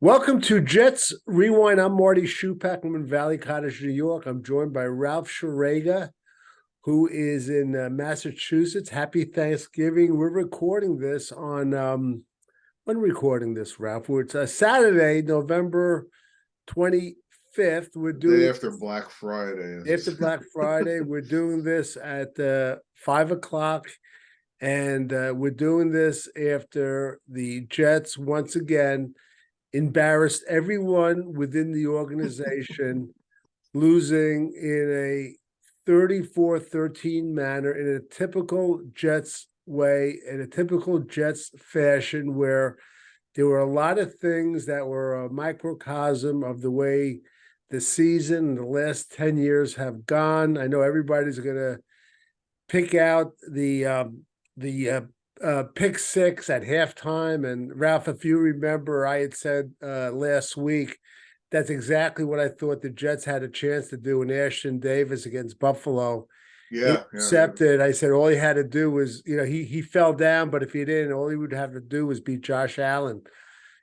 Welcome to Jets Rewind. I'm Marty Schupak. I'm in Valley Cottage, New York. I'm joined by Ralph Schrager, who is in Massachusetts. Happy Thanksgiving. We're recording this on when recording this, Ralph. It's Saturday, November 25th. We're Day doing after Black Friday. after Black Friday. We're doing this at 5 o'clock. And we're doing this after the Jets once again embarrassed everyone within the organization, losing in a 34-13 manner in a typical Jets way, in a typical Jets fashion, where there were a lot of things that were a microcosm of the way the season in the last 10 years have gone. I know everybody's going to pick out the pick six at halftime. And Ralph, if you remember, I had said last week that's exactly what I thought the Jets had a chance to do in Ashton Davis against Buffalo. Yeah, yeah. Intercepted. I said all he had to do was, he fell down, but if he didn't, all he would have to do was beat Josh Allen.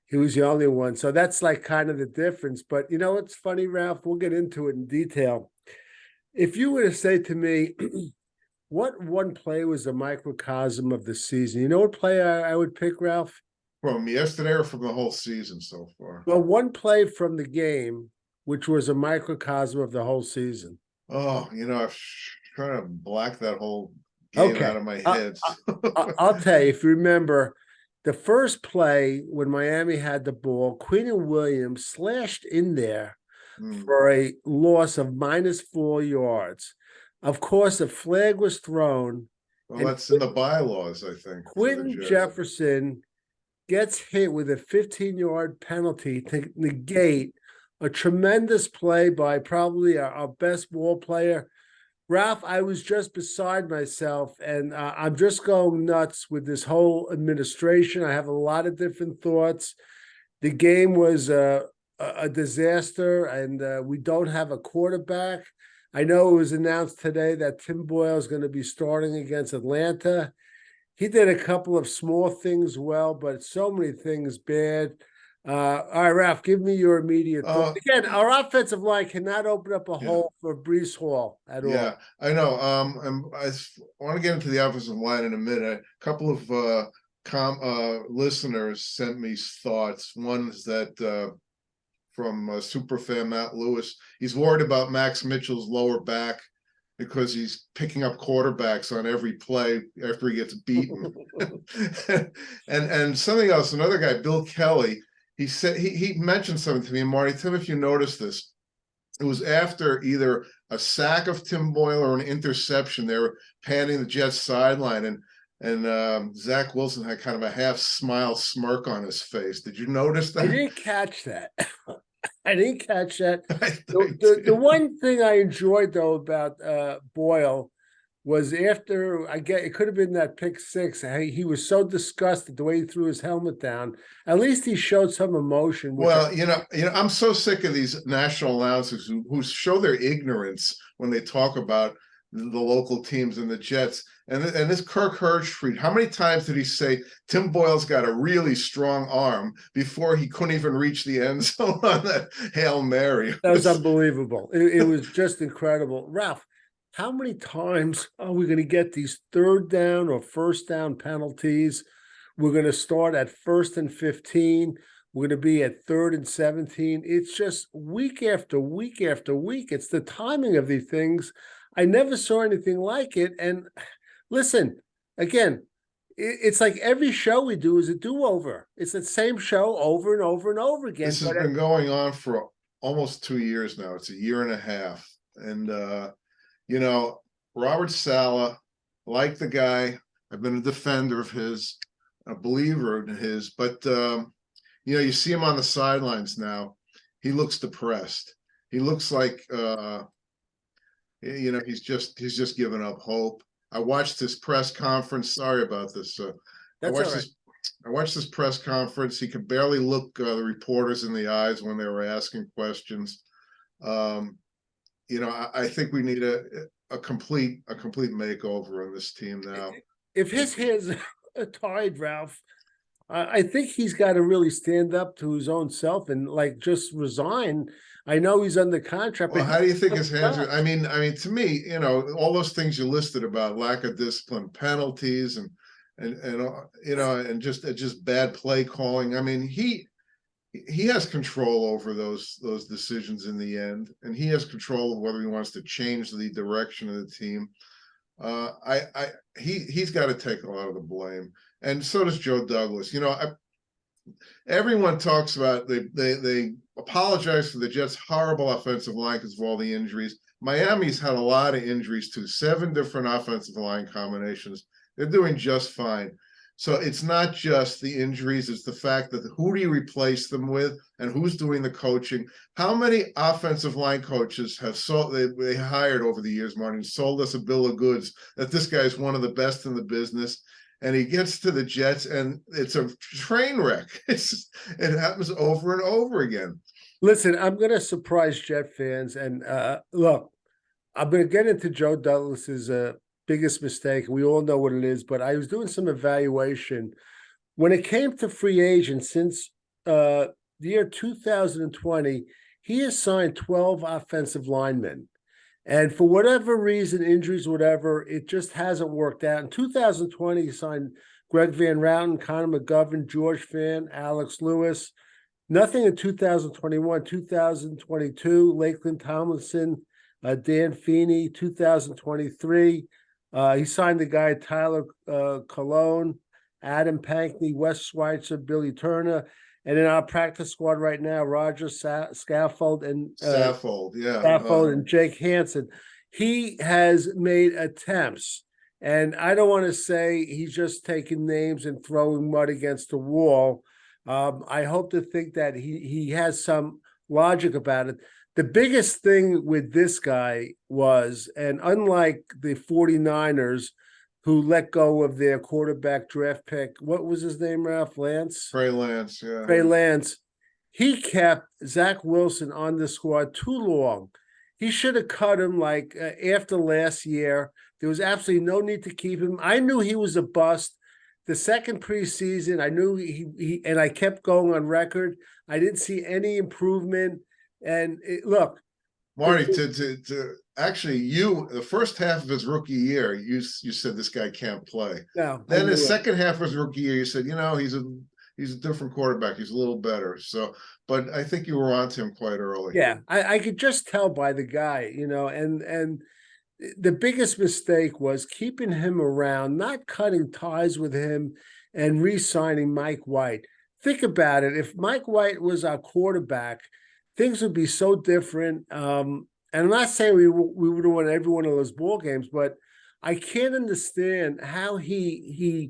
He was the only one. So that's like kind of the difference. But you know what's funny, Ralph? We'll get into it in detail. If you were to say to me, what one play was a microcosm of the season? You know what play I would pick, Ralph? From yesterday or from the whole season so far? Well, one play from the game, which was a microcosm of the whole season. Oh, I'm trying to black that whole game Okay. out of my I, head. I'll tell you, if you remember, the first play when Miami had the ball, Quinn Williams slashed in there for a loss of -4 yards. Of course, a flag was thrown, Well, and that's in the bylaws, I think, for the Quentin Jets. Jefferson gets hit with a 15-yard penalty to negate a tremendous play by probably our best ball player. Ralph, I was just beside myself, and I'm just going nuts with this whole administration. I have a lot of different thoughts. The game was a disaster, and we don't have a quarterback. I know it was announced today that Tim Boyle is going to be starting against Atlanta. He did a couple of small things well, but so many things bad. All right, Ralph, give me your immediate thought. Again, our offensive line cannot open up a Yeah, hole for Brees Hall at all. yeah, I know. I want to get into the offensive line in a minute. A couple of listeners sent me thoughts. One is that from superfan Matt Lewis. He's worried about Max Mitchell's lower back because he's picking up quarterbacks on every play after he gets beaten. and something else, another guy, Bill Kelly, he said he mentioned something to me, and Marty, tell me if you noticed this. It was after either a sack of Tim Boyle or an interception. They were panning the Jets sideline, and Zach Wilson had kind of a half smile smirk on his face. Did you notice that? I didn't catch that. I didn't catch that. The one thing I enjoyed though about Boyle was after it could have been that pick six. He was so disgusted the way he threw his helmet down. At least he showed some emotion. Well, I'm so sick of these national announcers who show their ignorance when they talk about the local teams and the Jets. And this Kirk Herbstreit, how many times did he say Tim Boyle's got a really strong arm before he couldn't even reach the end zone on that Hail Mary? That was unbelievable. It was just incredible. Ralph, how many times are we going to get these third down or first down penalties? We're going to start at 1st and 15. We're going to be at 3rd and 17. It's just week after week after week. It's the timing of these things. I never saw anything like it. And listen, again, it's like every show we do is a do-over. It's the same show over and over and over again. This has been going on for almost 2 years now. It's a year and a half. And, Robert Saleh, like the guy, I've been a defender of his, a believer in his, but, you see him on the sidelines now. He looks depressed. He looks like, he's just given up hope. I watched his press conference. Sorry about this. I watched this press conference. He could barely look the reporters in the eyes when they were asking questions. I think we need a complete makeover on this team now. If his hands are tied, Ralph, I think he's got to really stand up to his own self and like just resign. I know he's under contract, Well, but how do you think his hands are? I mean, to me, all those things you listed about lack of discipline, penalties, and just bad play calling. I mean, he has control over those decisions in the end, and he has control of whether he wants to change the direction of the team. He's got to take a lot of the blame, and so does Joe Douglas. Everyone talks about they apologize for the Jets' horrible offensive line because of all the injuries. Miami's had a lot of injuries too, 7 different offensive line combinations. They're doing just fine. So it's not just the injuries, it's the fact that who do you replace them with and who's doing the coaching. How many offensive line coaches have they hired over the years, Martin, sold us a bill of goods that this guy is one of the best in the business, and he gets to the Jets and it's a train wreck. It happens over and over again. Listen, I'm going to surprise Jet fans, and look, I'm going to get into Joe Douglas's biggest mistake. We all know what it is, but I was doing some evaluation when it came to free agents since the year 2020. He has signed 12 offensive linemen, and for whatever reason, injuries, whatever, it just hasn't worked out. In 2020, he signed Greg Van Routen, Connor McGovern, George Fant, Alex Lewis. Nothing in 2021, 2022, Lakeland Tomlinson, Dan Feeney, 2023. He signed the guy Tyler Cologne, Adam Pankney, Wes Schweitzer, Billy Turner, and in our practice squad right now, Roger Scaffold and Scaffold and Jake Hansen. He has made attempts, and I don't want to say he's just taking names and throwing mud against the wall. I hope to think that he has some logic about it. The biggest thing with this guy was, and unlike the 49ers, who let go of their quarterback draft pick, what was his name, Ralph? Trey Lance, yeah. Trey Lance. He kept Zach Wilson on the squad too long. He should have cut him like after last year. There was absolutely no need to keep him. I knew he was a bust. The second preseason, I knew he and I kept going on record. I didn't see any improvement. And look, Marty, to actually, the first half of his rookie year, you said this guy can't play. No, then the second half of his rookie year, you said, he's a different quarterback. He's a little better. So, but I think you were onto him quite early. Yeah, I could just tell by the guy, and the biggest mistake was keeping him around, not cutting ties with him and re-signing Mike White. Think about it. If Mike White was our quarterback, things would be so different. And I'm not saying we would have won every one of those ball games, but I can't understand how he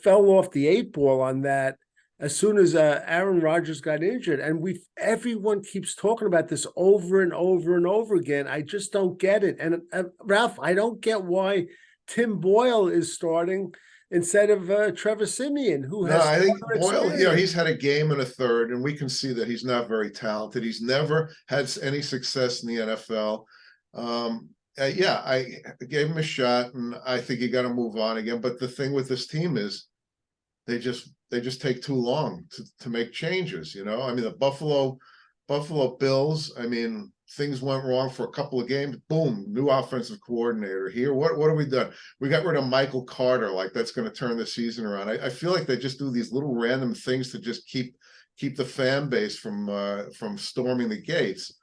fell off the 8 ball on that as soon as Aaron Rodgers got injured. And everyone keeps talking about this over and over and over again. I just don't get it. And Ralph, I don't get why Tim Boyle is starting instead of Trevor Siemian, who has. I think Boyle, he's had a game and a third, and we can see that he's not very talented. He's never had any success in the NFL. I gave him a shot, and I think you got to move on again. But the thing with this team is they just take too long to make changes. I mean, the Buffalo Bills, I mean, things went wrong for a couple of games. Boom, new offensive coordinator here. What have we done? We got rid of Michael Carter. Like, that's going to turn the season around. I feel like they just do these little random things to just keep the fan base from storming the gates.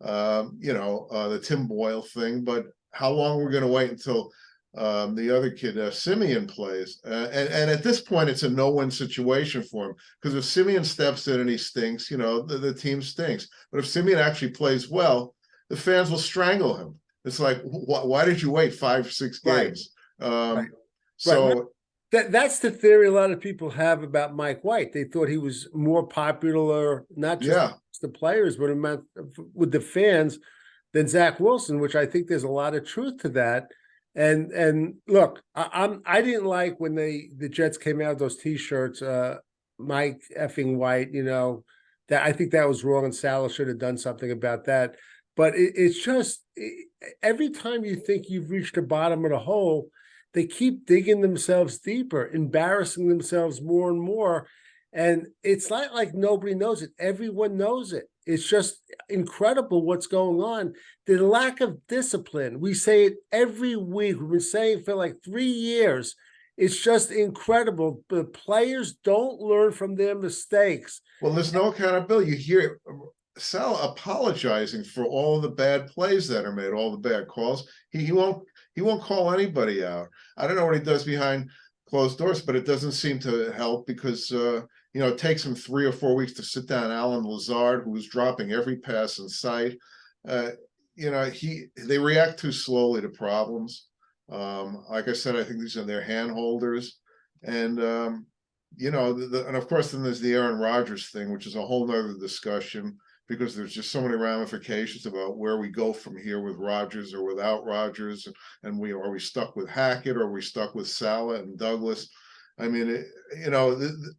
The Tim Boyle thing. But how long are we going to wait until the other kid, Siemian, plays? And at this point, it's a no-win situation for him, because if Siemian steps in and he stinks, the team stinks. But if Siemian actually plays well, the fans will strangle him. It's like, why did you wait 5-6 games? Right. So that's the theory a lot of people have about Mike White. They thought he was more popular, not just the players, but with the fans than Zach Wilson, which I think there's a lot of truth to that. And look, I didn't like when the Jets came out with those T-shirts, Mike effing White. That I think that was wrong, and Salah should have done something about that. But it's just every time you think you've reached the bottom of the hole, they keep digging themselves deeper, embarrassing themselves more and more. And it's not like nobody knows it. Everyone knows it. It's just incredible what's going on. The lack of discipline. We say it every week. We've been saying it for like 3 years. It's just incredible. The players don't learn from their mistakes. Well, there's no accountability. You hear Sal apologizing for all the bad plays that are made, all the bad calls. He won't call anybody out. I don't know what he does behind closed doors, but it doesn't seem to help because it takes him 3 or 4 weeks to sit down Alan Lazard, who was dropping every pass in sight. They react too slowly to problems. Like I said, I think these are their hand holders. And and of course, then there's the Aaron Rodgers thing, which is a whole nother discussion because there's just so many ramifications about where we go from here with Rodgers or without Rodgers, and are we stuck with Hackett or are we stuck with Saleh and Douglas? I mean,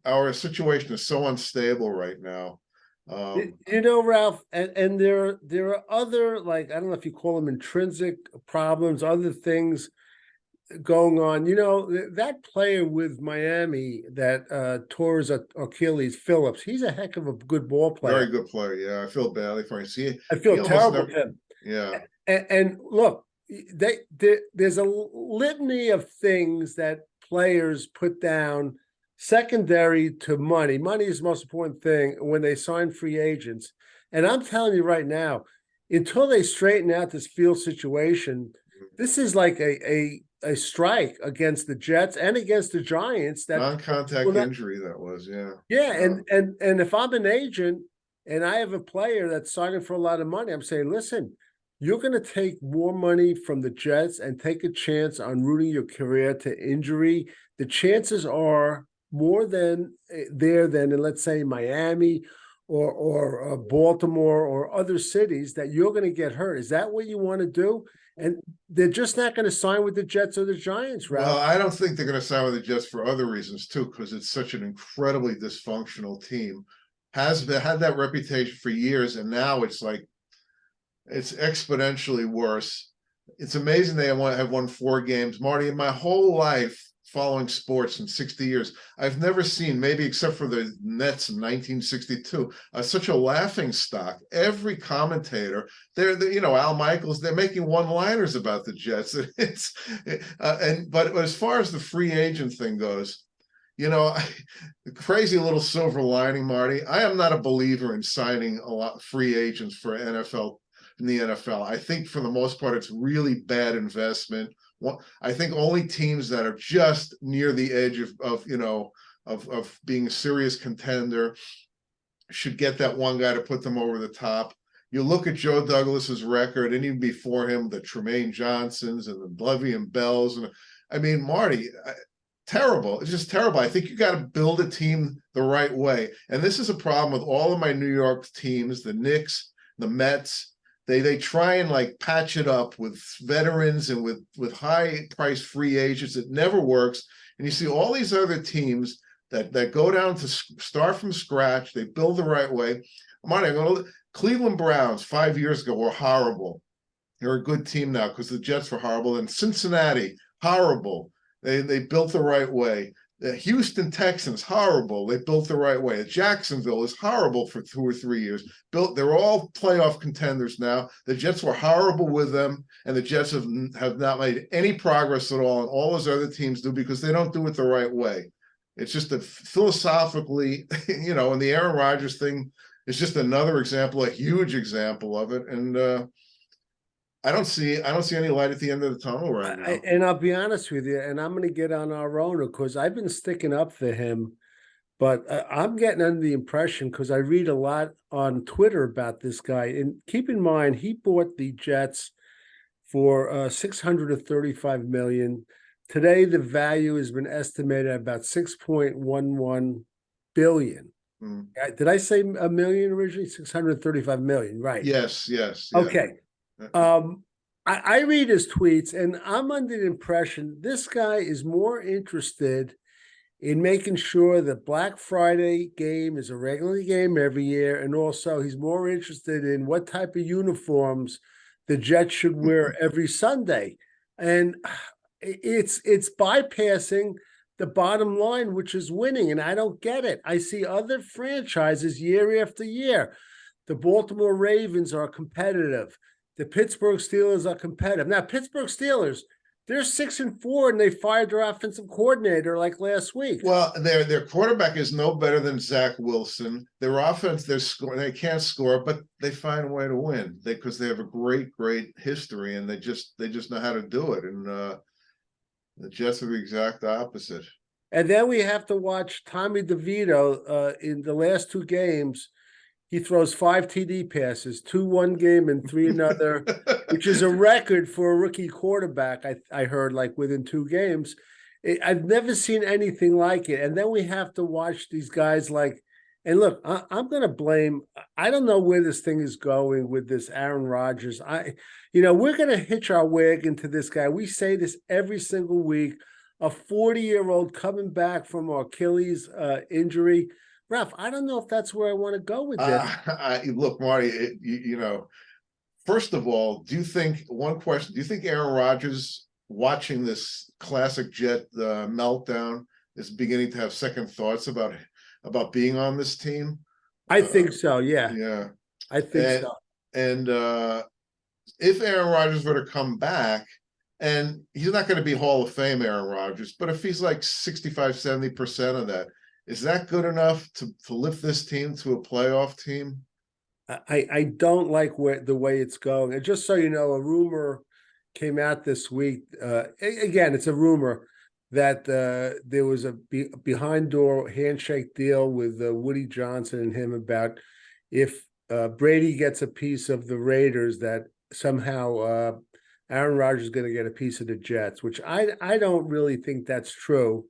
our situation is so unstable right now. Ralph, and there are other, like, I don't know if you call them intrinsic problems, other things going on. That player with Miami that tore his Achilles, Phillips, he's a heck of a good ball player. Very good player. Yeah, I feel badly for him. See, I feel terrible for him. Yeah. And look, there's a litany of things that players put down secondary to money. Money is the most important thing when they sign free agents. And I'm telling you right now, until they straighten out this field situation, this is like a strike against the Jets and against the Giants. That non-contact injury that was, yeah. Yeah, and if I'm an agent and I have a player that's signing for a lot of money, I'm saying, listen, you're going to take more money from the Jets and take a chance on rooting your career to injury. The chances are more than there than in, let's say, Miami or Baltimore or other cities that you're going to get hurt. Is that what you want to do? And they're just not going to sign with the Jets or the Giants, Ralph. Well, I don't think they're going to sign with the Jets for other reasons too, because it's such an incredibly dysfunctional team. Had that reputation for years, and now it's exponentially worse. It's amazing they have won 4 games. Marty, in my whole life following sports in 60 years, I've never seen, maybe except for the Nets in 1962, such a laughing stock. Every commentator, they're Al Michaels, they're making one-liners about the Jets. But as far as the free agent thing goes, the crazy little silver lining, Marty, I am not a believer in signing a lot of free agents for NFL in the NFL. I think for the most part, it's really bad investment. I think only teams that are just near the edge of being a serious contender should get that one guy to put them over the top. You look at Joe Douglas's record, and even before him, the Tremaine Johnsons and the Le'Veon Bells, and I mean, Marty, terrible. It's just terrible. I think you got to build a team the right way, and this is a problem with all of my New York teams, the Knicks, the Mets. They try and patch it up with veterans and with high price free agents. It never works. And you see all these other teams that go down to start from scratch. They build the right way. Marty, Cleveland Browns 5 years ago were horrible. They're a good team now because the Jets were horrible. And Cincinnati, horrible. They built the right way. The Houston Texans, horrible. They built the right way. Jacksonville is horrible for 2 or 3 years. They're all playoff contenders now. The Jets were horrible with them, and the Jets have not made any progress at all, and all those other teams do because they don't do it the right way. It's just that philosophically, and the Aaron Rodgers thing is just another example, a huge example of it. And I don't see any light at the end of the tunnel right now. And I'll be honest with you, and I'm going to get on our owner because I've been sticking up for him, but I'm getting under the impression because I read a lot on Twitter about this guy. And keep in mind, he bought the Jets for $635 million. Today, the value has been estimated at about $6.11 billion. Did I say a million originally? 635 million, right? Yes. Yeah. Okay. I read his tweets, and I'm under the impression this guy is more interested in making sure that Black Friday game is a regular game every year, and also he's more interested in what type of uniforms the Jets should wear every Sunday. And it's bypassing the bottom line, which is winning, and I don't get it. I see other franchises year after year. The Baltimore Ravens are competitive. The Pittsburgh Steelers are competitive. Now, Pittsburgh Steelers, they're 6-4, and they fired their offensive coordinator like last week. Well, their quarterback is no better than Zach Wilson. Their offense, they can't score, but they find a way to win because they have a great history, and they just know how to do it. And the Jets are the exact opposite. And then we have to watch Tommy DeVito in the last 2 games. He throws 5 TD passes, 2 one game and 3 another, which is a record for a rookie quarterback. I heard, like, within 2 games. I've never seen anything like it. And then we have to watch these guys and look, I'm going to blame. I don't know where this thing is going with this Aaron Rodgers. We're going to hitch our wagon to this guy. We say this every single week. A 40-year-old coming back from Achilles injury. Ralph, I don't know if that's where I want to go with this. Look, Marty, first of all, do you think Aaron Rodgers, watching this classic Jet meltdown, is beginning to have second thoughts about being on this team? I think so, yeah. Yeah. I think so. And if Aaron Rodgers were to come back, and he's not going to be Hall of Fame Aaron Rodgers, but if he's like 65, 70% of that, is that good enough to lift this team to a playoff team? I don't like the way it's going. And just so you know, a rumor came out this week. Again, it's a rumor that there was a behind door handshake deal with Woody Johnson and him about if Brady gets a piece of the Raiders, that somehow Aaron Rodgers is going to get a piece of the Jets, which I don't really think that's true.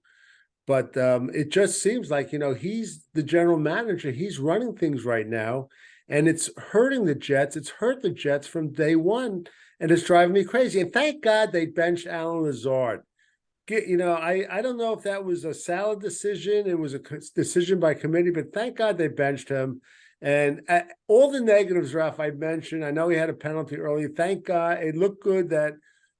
But it just seems like, he's the general manager. He's running things right now, and it's hurting the Jets. It's hurt the Jets from day one, and it's driving me crazy. And thank God they benched Alan Lazard. I don't know if that was a salad decision. It was a decision by committee, but thank God they benched him. And all the negatives, Ralph, I mentioned, I know he had a penalty early. Thank God. It looked good that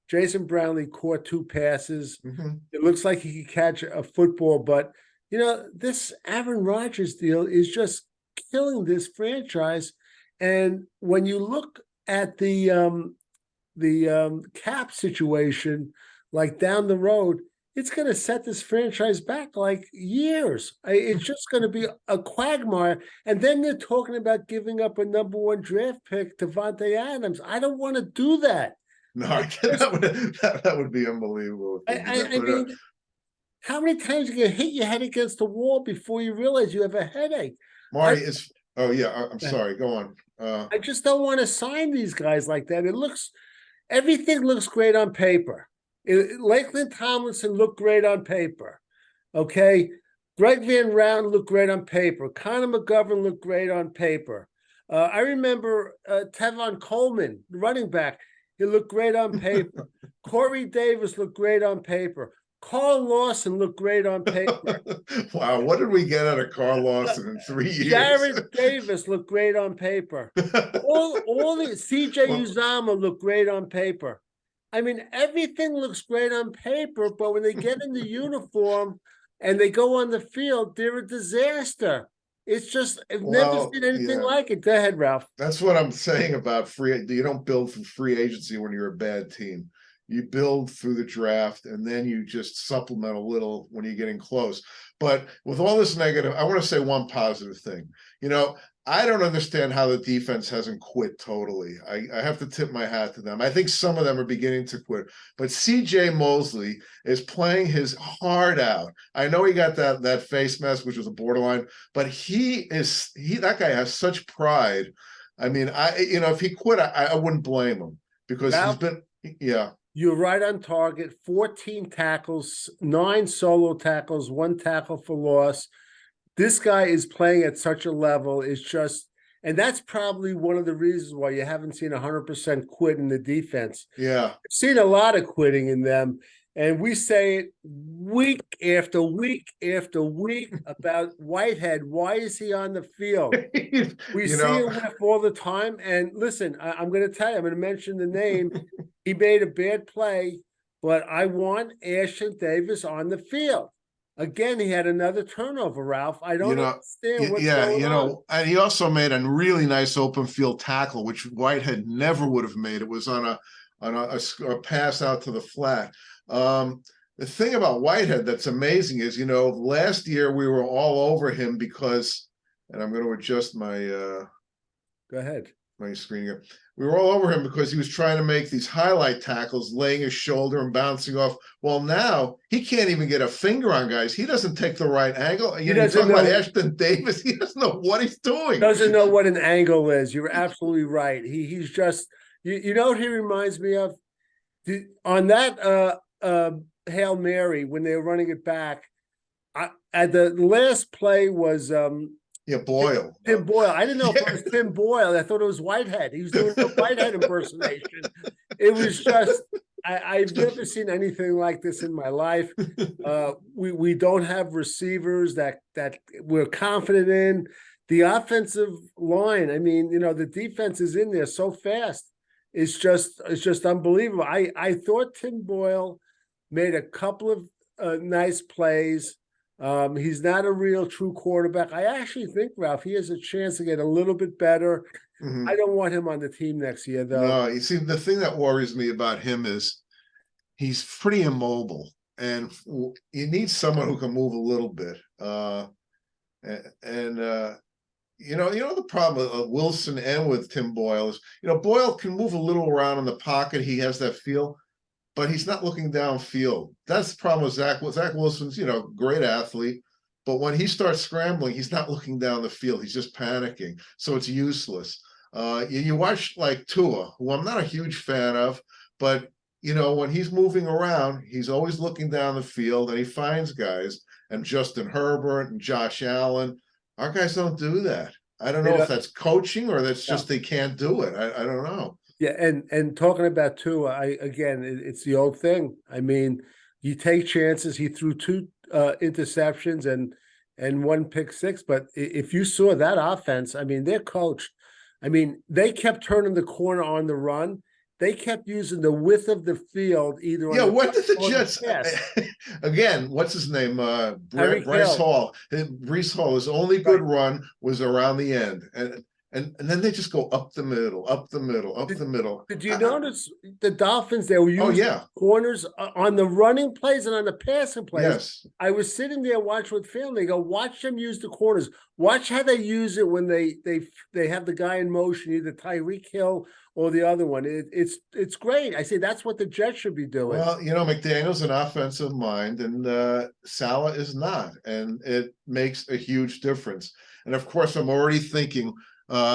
Jason Brownlee caught 2 passes. Mm-hmm. It looks like he could catch a football, but this Aaron Rodgers deal is just killing this franchise. And when you look at the cap situation, like down the road, it's going to set this franchise back like years. It's just going to be a quagmire. And then they're talking about giving up a number 1 draft pick to Vontae Adams. I don't want to do that. No, that would be unbelievable. I mean, how many times you can hit your head against the wall before you realize you have a headache? Marty, I'm sorry. Go on. I just don't want to sign these guys like that. Everything looks great on paper. Lakeland Tomlinson looked great on paper. Okay. Greg Van Round looked great on paper. Connor McGovern looked great on paper. I remember Tevon Coleman, the running back. He looked great on paper. Corey Davis looked great on paper. Carl Lawson looked great on paper. Wow, what did we get out of Carl Lawson in 3 years? Jared Davis looked great on paper. All the CJ Uzama looked great on paper. I mean, everything looks great on paper, but when they get in the uniform and they go on the field, they're a disaster. It's just, I've never seen anything like it. Go ahead, Ralph. That's what I'm saying about you don't build for free agency when you're a bad team. You build through the draft, and then you just supplement a little when you're getting close. But with all this negative, I want to say one positive thing. I don't understand how the defense hasn't quit totally. I have to tip my hat to them. I think some of them are beginning to quit. But C.J. Mosley is playing his heart out. I know he got that face mask, which was a borderline, but that guy has such pride. I mean, if he quit, I wouldn't blame him because he's been, yeah. You're right on target. 14 tackles, 9 solo tackles, 1 tackle for loss. This guy is playing at such a level. It's just, and that's probably one of the reasons why you haven't seen 100% quit in the defense. Yeah. I've seen a lot of quitting in them. And we say it week after week after week about Whitehead. Why is he on the field? We see him whiff all the time. And listen, I'm going to tell you, I'm going to mention the name. He made a bad play but I want Ashton Davis on the field. Again, he had another turnover, Ralph. I You don't know, understand what's yeah, going on. and he also made a really nice open field tackle, which Whitehead never would have made. It was on a pass out to the flat. The thing about Whitehead that's amazing is, last year we were all over him because, and I'm going to adjust Go ahead. my screen here. We were all over him because he was trying to make these highlight tackles, laying his shoulder and bouncing off. Well, now he can't even get a finger on guys. He doesn't take the right angle. He You doesn't talk about know. Ashton Davis. He doesn't know what he's doing. Doesn't know what an angle is. You're absolutely right. He's just you know what he reminds me of? On that Hail Mary when they were running it back. At the last play was Yeah, Boyle. Tim Boyle. I didn't know if it Yeah. was Tim Boyle. I thought it was Whitehead. He was doing a Whitehead impersonation. It was just I've never seen anything like this in my life. We don't have receivers that we're confident in. The offensive line, I mean, the defense is in there so fast. It's just unbelievable. I thought Tim Boyle made a couple of nice plays. He's not a real true quarterback. I actually think, Ralph, he has a chance to get a little bit better. Mhm. I don't want him on the team next year, though. No, you see, the thing that worries me about him is he's pretty immobile, and you need someone who can move a little bit. The problem with Wilson and with Tim Boyle is, Boyle can move a little around in the pocket. He has that feel, but he's not looking downfield. That's the problem with Zach. Zach Wilson's, great athlete, but when he starts scrambling, he's not looking down the field. He's just panicking. So it's useless. You watch like Tua, who I'm not a huge fan of, but when he's moving around, he's always looking down the field and he finds guys. And Justin Herbert and Josh Allen, our guys don't do that. I don't know if that's coaching or that's just they can't do it. I don't know. Yeah, and talking about Tua, it's the old thing. I mean, you take chances. He threw two interceptions and one pick six. But if you saw that offense, I mean, they're coached. I mean, they kept turning the corner on the run. They kept using the width of the field either. Yeah, on what did the Jets again? What's his name? Bryce Hall. Bryce Hall. His only good run was around the end, and then they just go up the middle, up the middle, up the middle. Did you notice the Dolphins? They were using corners on the running plays and on the passing plays. Yes. I was sitting there watching with family. Go watch them use the corners. Watch how they use it when they have the guy in motion, either Tyreek Hill or the other one. It's great. I say that's what the Jets should be doing. Well, McDaniel's an offensive mind, and Saleh is not, and it makes a huge difference. And of course, I'm already thinking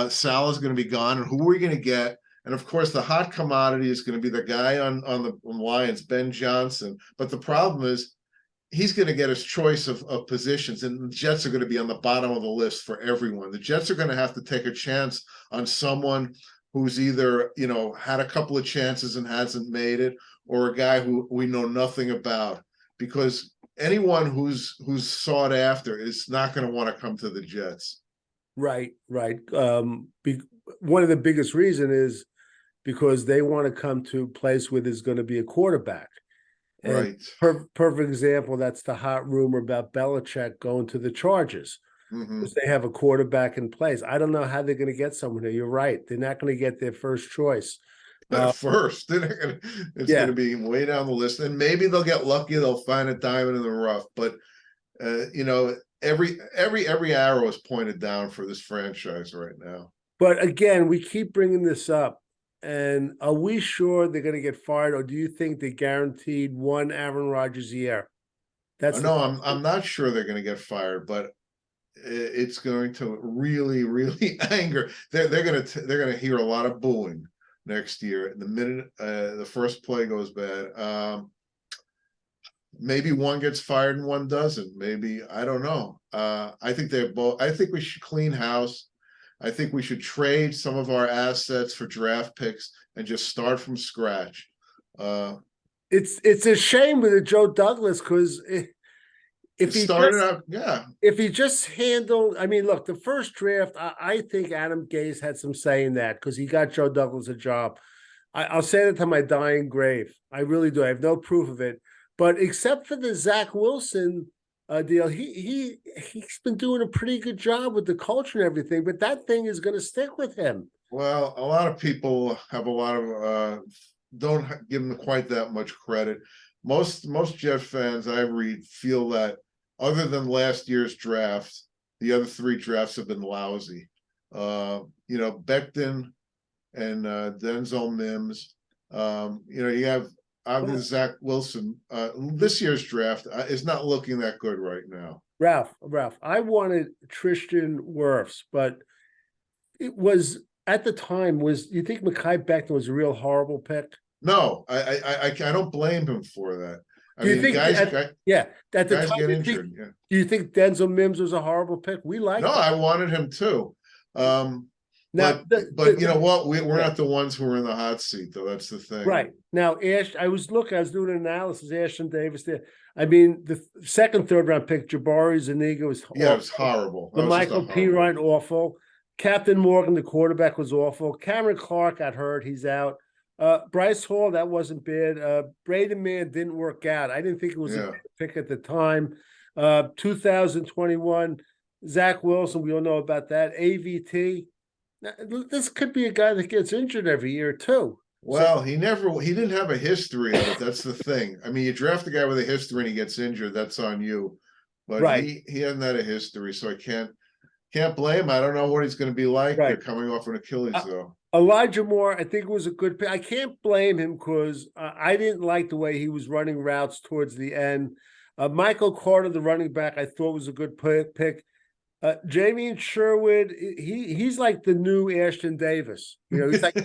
Saleh's going to be gone, and who are we going to get? And of course, the hot commodity is going to be the guy on the Lions, Ben Johnson. But the problem is, he's going to get his choice of positions, and the Jets are going to be on the bottom of the list for everyone. The Jets are going to have to take a chance on someone who's either, had a couple of chances and hasn't made it, or a guy who we know nothing about, because anyone who's sought after is not going to want to come to the Jets. Right. One of the biggest reasons is because they want to come to a place where there's going to be a quarterback. And right. Perfect example, that's the hot rumor about Belichick going to the Chargers. Mm-hmm. Because they have a quarterback in place. I don't know how they're going to get someone here. You're right. They're not going to get their first choice. First, it's going to be way down the list, and maybe they'll get lucky. They'll find a diamond in the rough. But every arrow is pointed down for this franchise right now. But again, we keep bringing this up, and are we sure they're going to get fired, or do you think they guaranteed one Aaron Rodgers year? I'm not sure they're going to get fired, but it's going to really, really anger. They're going to hear a lot of booing next year. The minute the first play goes bad, maybe one gets fired and one doesn't. Maybe, I don't know. I think they're both. I think we should clean house. I think we should trade some of our assets for draft picks and just start from scratch. It's a shame with Joe Douglas, because if he just handled, I mean, look, the first draft, I think Adam Gase had some say in that because he got Joe Douglas a job. I'll say that to my dying grave. I really do. I have no proof of it. But except for the Zach Wilson deal, he's been doing a pretty good job with the culture and everything. But that thing is going to stick with him. Well, a lot of people have a lot of don't give him quite that much credit. Most Jet fans I read feel that other than last year's draft, the other three drafts have been lousy. Becton and Denzel Mims. You have obviously Zach Wilson. This year's draft is not looking that good right now. Ralph, I wanted Tristan Wirfs, but it was at the time. You think Mekhi Becton was a real horrible pick? No, I don't blame him for that. Do you think guys at the guys time, get injured. Yeah. do you think Denzel Mims was a horrible pick? We liked No, him. I wanted him too. Now, but you know what? We're not the ones who are in the hot seat, though. That's the thing. Right. Now, I was doing an analysis, Ashton Davis there. I mean, the second, third round pick, Jabari Zuniga was awful. Yeah, it was horrible. The Michael Pirine, awful. Captain Morgan, the quarterback, was awful. Cameron Clark got hurt. He's out. Bryce Hall, that wasn't bad. Braden Mann didn't work out. I didn't think it was a pick at the time. 2021, Zach Wilson, we all know about that. AVT. Now, this could be a guy that gets injured every year too. Well, he didn't have a history of it. That's the thing. I mean, you draft a guy with a history and he gets injured, that's on you. But he hasn't had a history, so I can't blame him. I don't know what he's going to be like. They're coming off an Achilles, though. Elijah Moore, I think it was a good pick. I can't blame him because I didn't like the way he was running routes towards the end. Michael Carter, the running back, I thought was a good pick. Jamie Sherwood, he's like the new Ashton Davis. He's like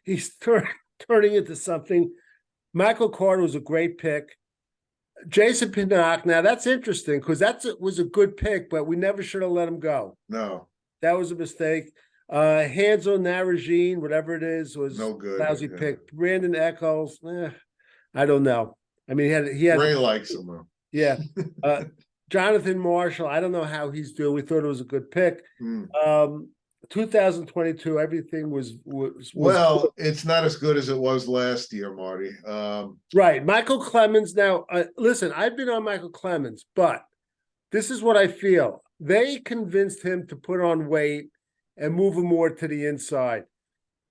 he's turning into something. Michael Carter was a great pick. Jason Pinnock, now that's interesting because was a good pick, but we never should have let him go. No, that was a mistake. Hanzo Naragine, whatever it is, was no good. Lousy pick. Brandon Echols, I don't know. I mean, he had Ray likes him though. Yeah. Jonathan Marshall, I don't know how he's doing. We thought it was a good pick. 2022, everything was well, good. It's not as good as it was last year, Marty. Right. Michael Clemens. Now, listen, I've been on Michael Clemens, but this is what I feel. They convinced him to put on weight and move him more to the inside.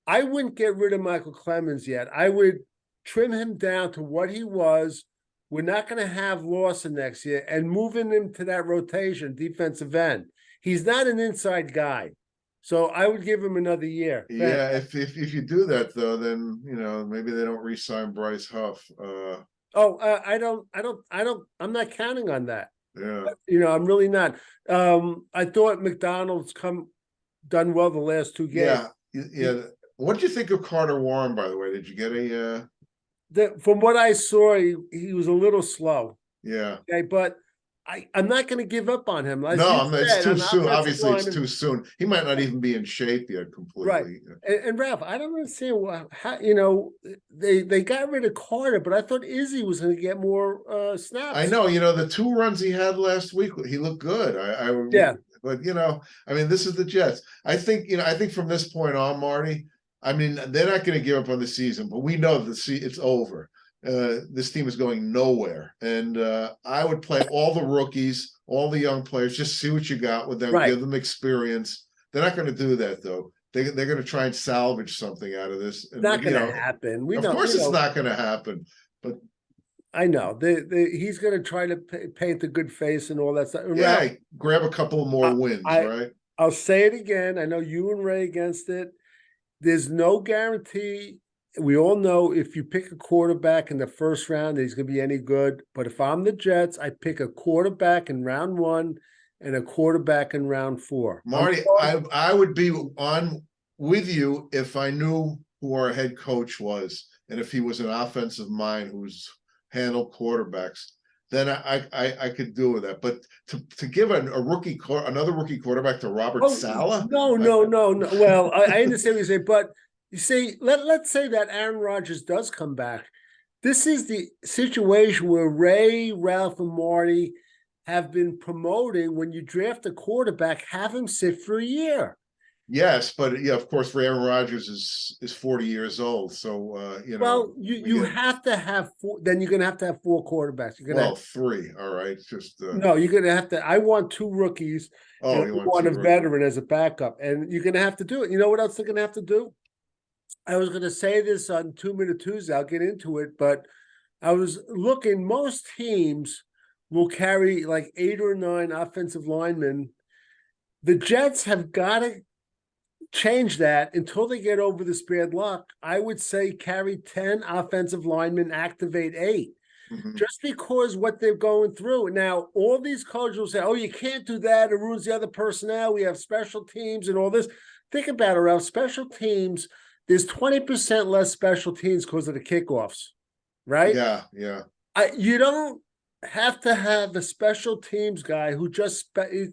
I wouldn't get rid of Michael Clemens yet. I would trim him down to what he was. We're not going to have Lawson next year and moving him to that rotation, defensive end. He's not an inside guy. So I would give him another year. Yeah, if you do that though, then maybe they don't re-sign Bryce Huff. I'm not counting on that. Yeah. I'm really not. I thought McDonald's done well the last two games. Yeah. What did you think of Carter Warren, by the way? Did you get a from what I saw, he was a little slow. Yeah. Okay, but I'm not going to give up on him. It's too soon. Obviously, it's too soon. He might not even be in shape yet completely. Right. And Ralph, I don't understand how they got rid of Carter, but I thought Izzy was going to get more snaps. I know. The 2 runs he had last week, he looked good. But I mean, this is the Jets. I think from this point on, Marty, I mean, they're not going to give up on the season, but we know it's over. This team is going nowhere, and I would play all the rookies, all the young players, just see what you got with them, give them experience. They're not going to do that though. They're going to try and salvage something out of this. And, not going to happen. Of course, it's not going to happen. But I know he's going to try to paint the good face and all that stuff. Yeah, grab a couple more wins, right? I'll say it again. I know you and Ray against it. There's no guarantee. We all know if you pick a quarterback in the first round, that he's going to be any good. But if I'm the Jets, I pick a quarterback in round 1 and a quarterback in round 4. Marty, I would be on with you if I knew who our head coach was and if he was an offensive mind who's handled quarterbacks. Then I could do with that. But to give another rookie quarterback to Robert Saleh? No. Well, I understand what you're saying, but you see, let's say that Aaron Rodgers does come back. This is the situation where Ray, Ralph, and Marty have been promoting. When you draft a quarterback, have him sit for a year. Yes, but yeah, of course, Aaron Rodgers is 40 years old, so Well, we you get have to have four. Then you're going to have four quarterbacks. You're going to three. All right, just no. You're going to have to. I want two rookies, and oh, I you want want two a rookies? veteran as a backup. And you're going to have to do it. You know what else they're going to have to do? I was going to say this on 2 Minute Tuesday. I'll get into it, but I was looking. Most teams will carry like 8 or 9 offensive linemen. The Jets have got to change that until they get over this bad luck. I would say carry 10 offensive linemen, activate 8. Mhm. Just because what they're going through. Now, all these coaches will say, oh, you can't do that. It ruins the other personnel. We have special teams and all this. Think about it, Ralph. Special teams, there's 20% less special teams because of the kickoffs, right? Yeah, yeah. You don't have to have a special teams guy who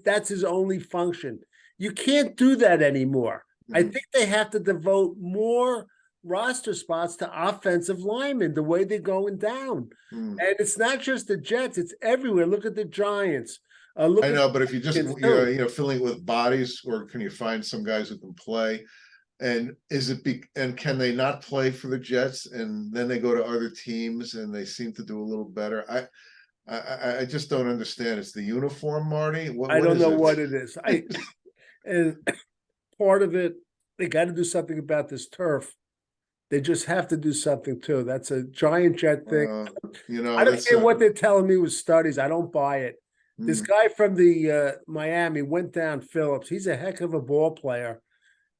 that's his only function. You can't do that anymore. I Mhm. think they have to devote more roster spots to offensive linemen the way they're going down. Mhm. And it's not just the Jets, it's everywhere. Look at the Giants. I Look at know, but if you just the too. filling it with bodies, or can you find some guys who can play? And can they not play for the Jets and then they go to other teams and they seem to do a little better? I just don't understand. It's the uniform, Marty. I What don't is know it? what it is. And part of it, they got to do something about this turf. They just have to do something too. That's a giant jet thing. Uh, I don't that's care what they're telling me with studies. I don't buy it. This mm, guy from the Miami went down Phillips. He's a heck of a ball player,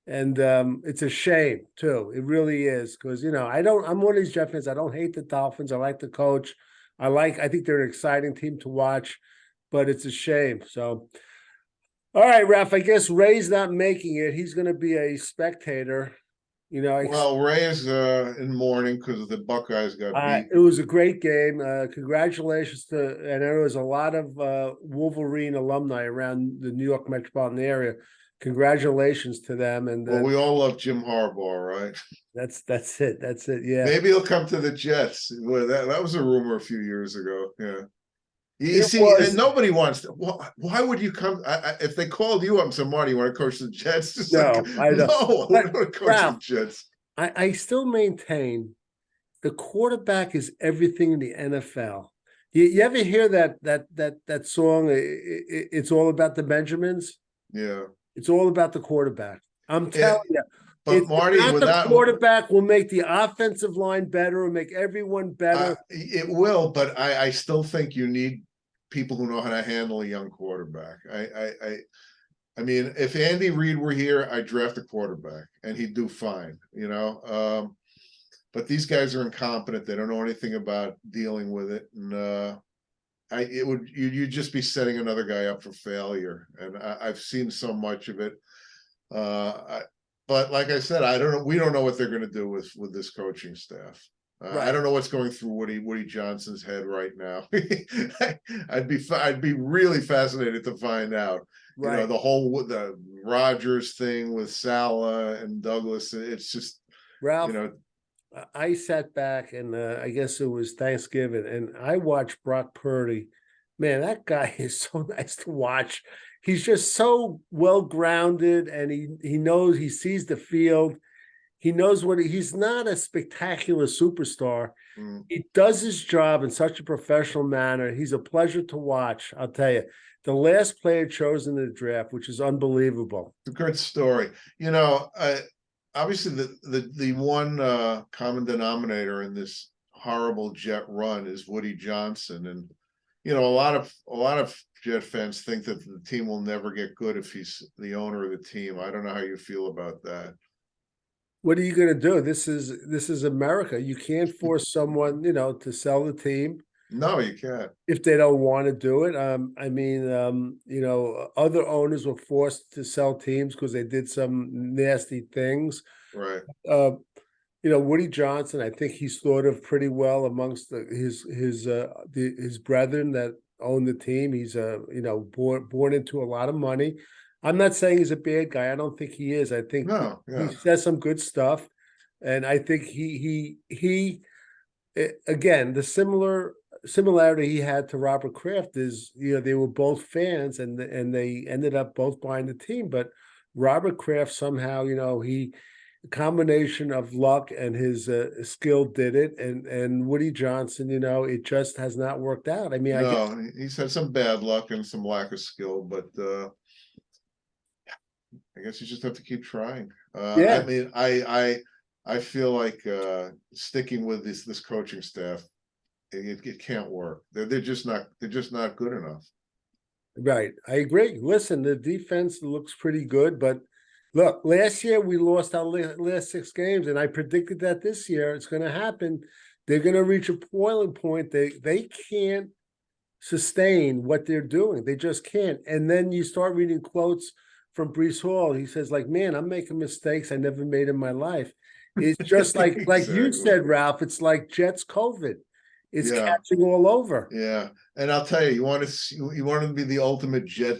and it's a shame too. It really is because I don't. I'm one of these Jet fans. I don't hate the Dolphins. I like the coach. I think they're an exciting team to watch, but it's a shame. So, all right, Ralph. I guess Ray's not making it. He's going to be a spectator. well, Ray is in mourning because the Buckeyes got beat. It was a great game. Congratulations to, and there was a lot of Wolverine alumni around the New York metropolitan area. Congratulations to them, and Well, we all love Jim Harbaugh, right? that's it. That's it. Yeah, Maybe he'll come to the Jets. Well, that was a rumor a few years ago. Yeah. You it see, and was. nobody wants to. Why would you come? If they called you up and said, "Marty, you want to coach the Jets?" Just like, No, I don't. no, I But don't want to coach the Ralph, Jets. I still maintain the quarterback is everything in the NFL. You ever hear that song? It's all about the Benjamins. Yeah. It's all about the quarterback. I'm telling It, you, but it's Marty, not the without quarterback will make the offensive line better or make everyone better. it will, but I still think you need people who know how to handle a young quarterback. I mean, if Andy Reid were here, I'd draft a quarterback and he'd do fine, but these guys are incompetent. They don't know anything about dealing with it, and you'd just be setting another guy up for failure. And I've seen so much of it. But like I said, I don't know. We don't know what they're going to do with this coaching staff. I Right, don't know what's going through Woody Johnson's head right now. I'd be really fascinated to find out. right. The Rodgers thing with Saleh and Douglas. It's just you Ralph, know I sat back and I guess it was Thanksgiving and I watched Brock Purdy. Man, that guy is so nice to watch. He's just so well grounded and he knows he sees the field. He knows he's not a spectacular superstar. mm, He does his job in such a professional manner. He's a pleasure to watch. I'll tell you, the last player chosen in the draft, which is unbelievable. it's a good story. Obviously the one common denominator in this horrible Jet run is Woody Johnson, and a lot of Jet fans think that the team will never get good if he's the owner of the team. I don't know how you feel about that. What are you going to do? This is America. You can't force someone, to sell the team No, you can't. if they don't want to do it. I mean, other owners were forced to sell teams because they did some nasty things. Right. Uh, Woody Johnson, I think he's thought of pretty well amongst his brethren that own the team. He's born into a lot of money. I'm not saying he's a bad guy. I don't think he is. I think No, he yeah. says some good stuff, and I think again the similarity he had to Robert Kraft is they were both fans and they ended up both buying the team, but Robert Kraft somehow, a combination of luck and his skill did it, and Woody Johnson, it just has not worked out. I mean, I guess No, he's had some bad luck and some lack of skill, but I guess you just have to keep trying. I yeah, mean, I feel like sticking with this coaching staff, it can't work. They're just not good enough. right. I agree. Listen, the defense looks pretty good, but look, last year we lost our last 6 games, and I predicted that this year it's going to happen. They're going to reach a boiling point. They can't sustain what they're doing. They just can't. And then you start reading quotes from Brees Hall. He says, like, man, I'm making mistakes I never made in my life. It's just like you Exactly. said, Ralph, it's like Jets COVID. It's Yeah, catching all over. yeah. And I'll tell you, you want to be the ultimate Jet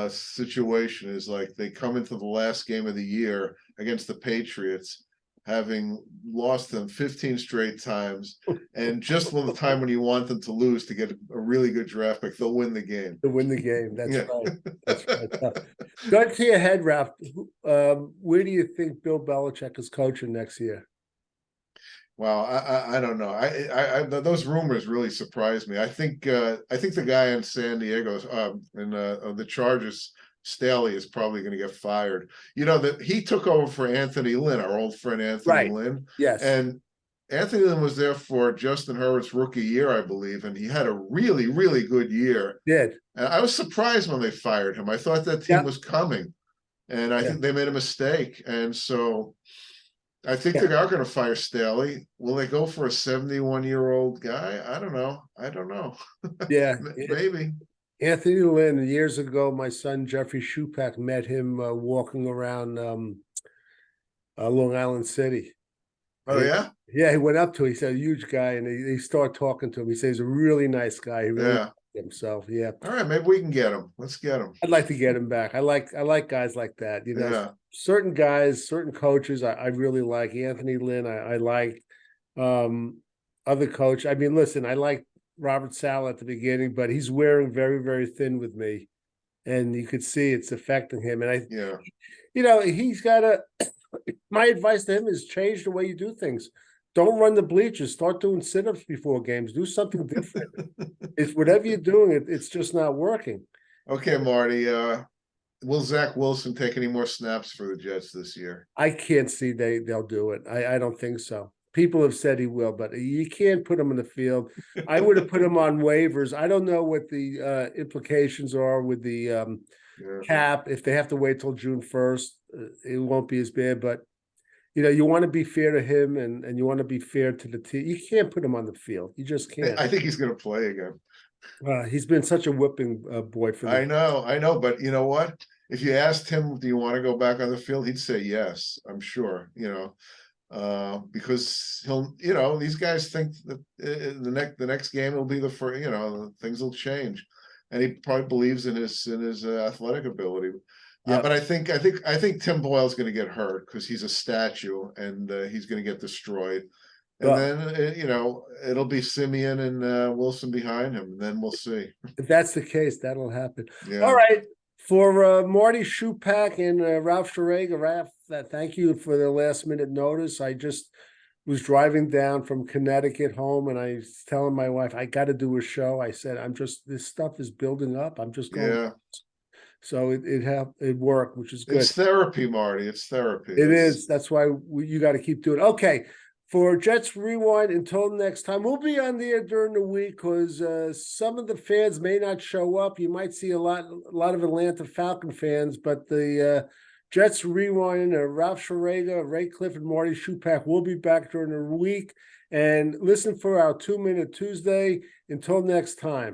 situation is like they come into the last game of the year against the Patriots, having lost them 15 straight times, and just when the time when you want them to lose to get a really good draft pick, they'll win the game. To win the game. That's Yeah. right. That's right. Gun to your head, Ralph. Where do you think Bill Belichick is coaching next year? Wow, I don't know. Those rumors really surprised me. I think the guy in San Diego, in the Chargers, Staley, is probably going to get fired. You know that he took over for Anthony Lynn, our old friend Anthony Right. Lynn, Yes. and Anthony Lynn was there for Justin Herbert's rookie year, I believe, and he had a really, really good year. Did. And I was surprised when they fired him. I thought that team Yeah. was coming, and I Yeah. think they made a mistake, and so. I think Yeah. they are going to fire Staley. Will they go for a 71-year-old guy? I don't know. I don't know. Yeah. Maybe. Anthony Lynn, years ago, my son Jeffrey Schupak met him walking around Long Island City. Oh yeah, Yeah, he went up to him. He said, a huge guy, and he started talking to him. He says, he's a really nice guy. He really yeah. liked himself. Yeah. All right, maybe we can get him. Let's get him. I'd like to get him back. I like guys like that. Yeah, Certain guys, certain coaches I really like. Anthony Lynn, I like other coach. I mean, listen, I like Robert Saleh at the beginning, but he's wearing very, very thin with me. And you could see it's affecting him. And yeah. he's got to my advice to him is change the way you do things. Don't run the bleachers. Start doing sit-ups before games. Do something different. It's whatever you're doing, it's just not working. Okay, Marty. Will Zach Wilson take any more snaps for the Jets this year? I can't see they'll do it. I don't think so. People have said he will, but you can't put him in the field. I would have put him on waivers. I don't know what the implications are with the Yeah. cap. If they have to wait till June 1st, it won't be as bad. But you want to be fair to him, and you want to be fair to the team. You can't put him on the field. You just can't. I think he's going to play again. He's been such a whipping boy for I the. know, but you know what? If you asked him, do you want to go back on the field? He'd say yes. I'm sure. Because these guys think that the next game will be the first. Things will change, and he probably believes in his athletic ability. Yeah. But I think Tim Boyle's going to get hurt because he's a statue and he's going to get destroyed. And Well, then it'll be Simeon and Wilson behind him. And then we'll see. if that's the case, that'll happen. Yeah. All right. For Marty Schupak and Ralph Schrager, Ralph, thank you for the last minute notice. I just was driving down from Connecticut home, and I was telling my wife, I got to do a show. I said, this stuff is building up. I'm just going. Yeah. So it worked, which is good. It's therapy, Marty. It's therapy. It is. That's why you got to keep doing it. Okay. For Jets Rewind, until next time, we'll be on there during the week because some of the fans may not show up. You might see a lot of Atlanta Falcon fans, but the Jets Rewind, Ralph Schrager, Ray Cliff, and Marty Schupak will be back during the week. And listen for our 2-Minute Tuesday. Until next time.